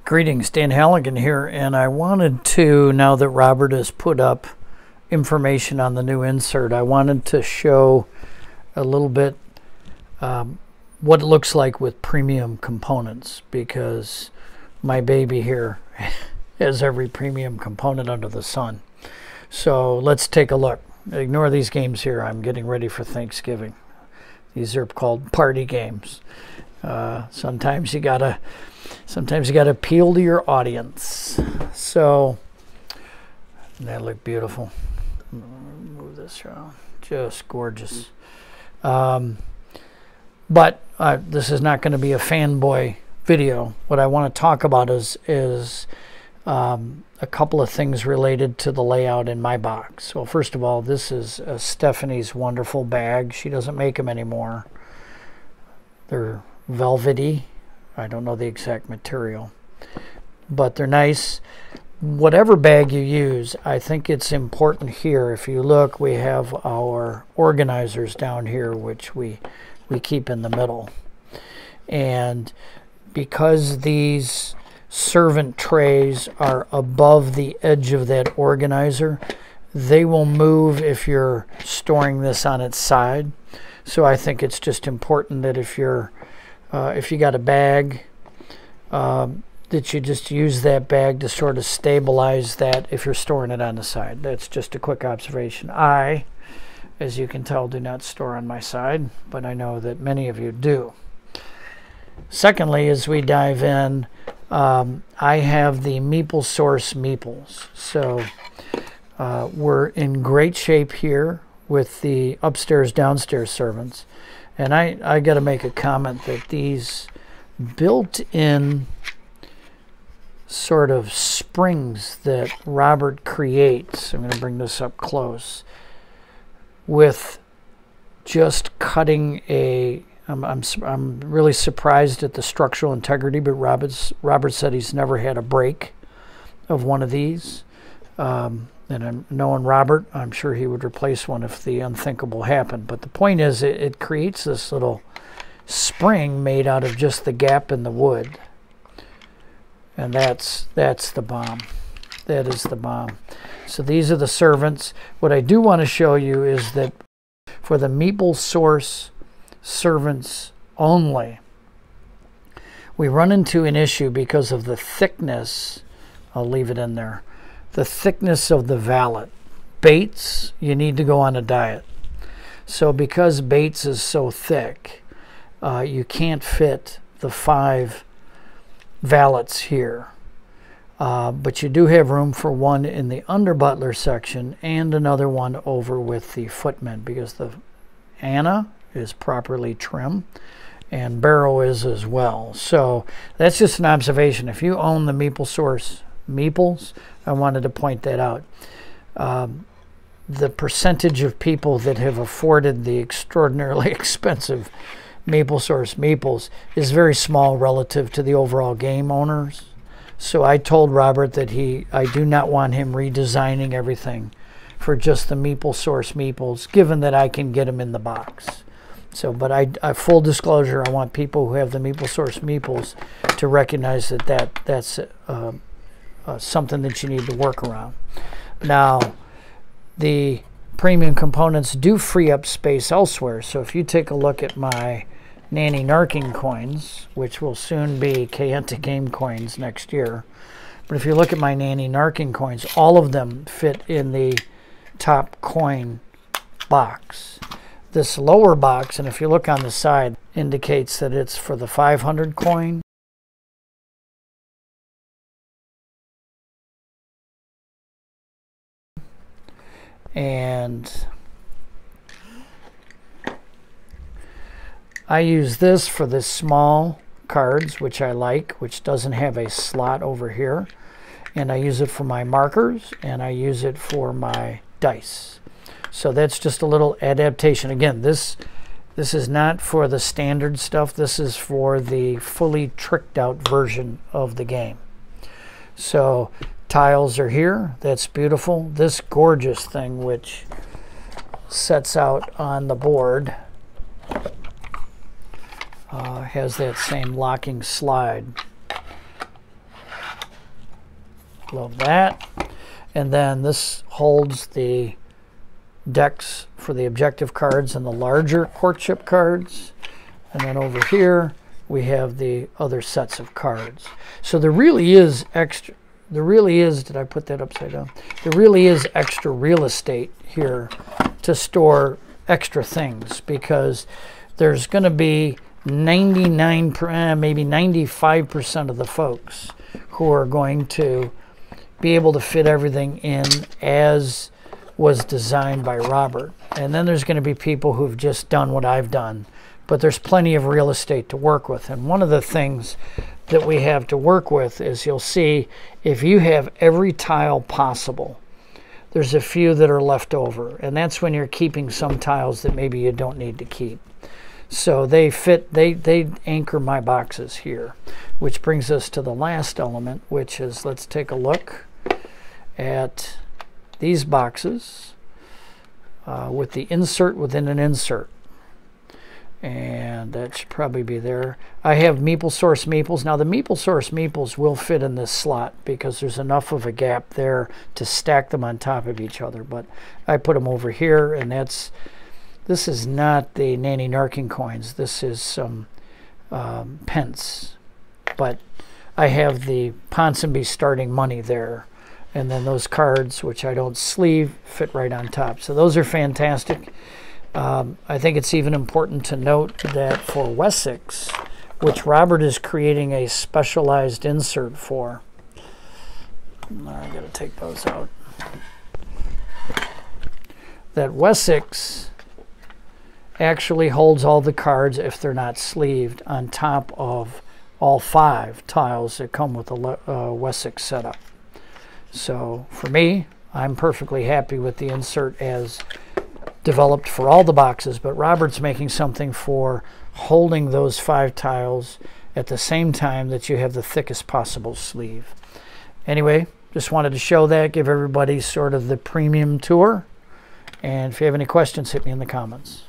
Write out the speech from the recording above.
Greetings, Dan Halligan here, and I wanted to, now that Robert has put up information on the new insert, I wanted to show a little bit what it looks like with premium components, because my baby here has every premium component under the sun. So let's take a look. Ignore these games here. I'm getting ready for Thanksgiving. These are called party games. Sometimes you gotta appeal to your audience. So they look beautiful. Move this around. Just gorgeous. But this is not going to be a fanboy video. What I want to talk about is a couple of things related to the layout in my box. So first of all, this is Stephanie's wonderful bag. She doesn't make them anymore. They're velvety. I don't know the exact material, but they're nice. Whatever bag you use, I think it's important here. If you look, we have our organizers down here, which we keep in the middle. And because these servant trays are above the edge of that organizer, they will move if you're storing this on its side. So I think it's just important that if you got a bag, that you just use that bag to sort of stabilize that if you're storing it on the side. That's just a quick observation. I, as you can tell, do not store on my side, but I know that many of you do. Secondly, as we dive in, I have the Meeple Source meeples. So we're in great shape here with the upstairs downstairs servants. And I got to make a comment that these built-in sort of springs that Robert creates, I'm going to bring this up close, with just cutting a, I'm really surprised at the structural integrity, but Robert said he's never had a break of one of these. And knowing Robert, I'm sure he would replace one if the unthinkable happened. But the point is, it creates this little spring made out of just the gap in the wood. And that's the bomb. That is the bomb. So these are the servants. What I do want to show you is that for the Meeple Source servants only, we run into an issue because of the thickness. I'll leave it in there. The thickness of the valet. Bates, you need to go on a diet. So because Bates is so thick, you can't fit the 5 valets here. But you do have room for one in the under butler section and another one over with the footmen, because the Anna is properly trim and Barrow is as well. So that's just an observation. If you own the Meeple Source meeples, I wanted to point that out. The percentage of people that have afforded the extraordinarily expensive Meeple Source meeples is very small relative to the overall game owners. So I told Robert that I do not want him redesigning everything for just the Meeple Source meeples, given that I can get them in the box. So, but I full disclosure, I want people who have the Meeple Source meeples to recognize that's something that you need to work around. Now, the premium components do free up space elsewhere. So if you take a look at my Nanny Narking coins, which will soon be Kayenta Game coins next year, but if you look at my Nanny Narking coins, all of them fit in the top coin box. This lower box, and if you look on the side, indicates that it's for the 500 coin. And I use this for the small cards, which I like, which doesn't have a slot over here. And I use it for my markers, and I use it for my dice. So that's just a little adaptation. Again, this is not for the standard stuff. This is for the fully tricked out version of the game. So tiles are here. That's beautiful. This gorgeous thing, which sets out on the board, has that same locking slide. Love that. And then this holds the decks for the objective cards and the larger courtship cards. And then over here we have the other sets of cards. So there really is extra, did I put that upside down? There really is extra real estate here to store extra things, because there's going to be 99, maybe 95% of the folks who are going to be able to fit everything in as was designed by Robert. And then there's going to be people who've just done what I've done, but there's plenty of real estate to work with. And one of the things that we have to work with is, you'll see, if you have every tile possible, there's a few that are left over, and that's when you're keeping some tiles that maybe you don't need to keep. So they fit, they anchor my boxes here, which brings us to the last element, which is, let's take a look at these boxes with the insert within an insert. And that should probably be there. I have MeepleSource meeples. Now the MeepleSource meeples will fit in this slot because there's enough of a gap there to stack them on top of each other. But I put them over here, and this is not the Nanny Narking coins. This is some pence. But I have the Ponsonby starting money there. And then those cards, which I don't sleeve, fit right on top. So those are fantastic. I think it's even important to note that for Wessex, which Robert is creating a specialized insert for, I gotta take those out, that Wessex actually holds all the cards, if they're not sleeved, on top of all 5 tiles that come with the Wessex setup. So for me, I'm perfectly happy with the insert as developed for all the boxes, but Robert's making something for holding those 5 tiles at the same time that you have the thickest possible sleeve. Anyway, just wanted to show that, give everybody sort of the premium tour. And if you have any questions, hit me in the comments.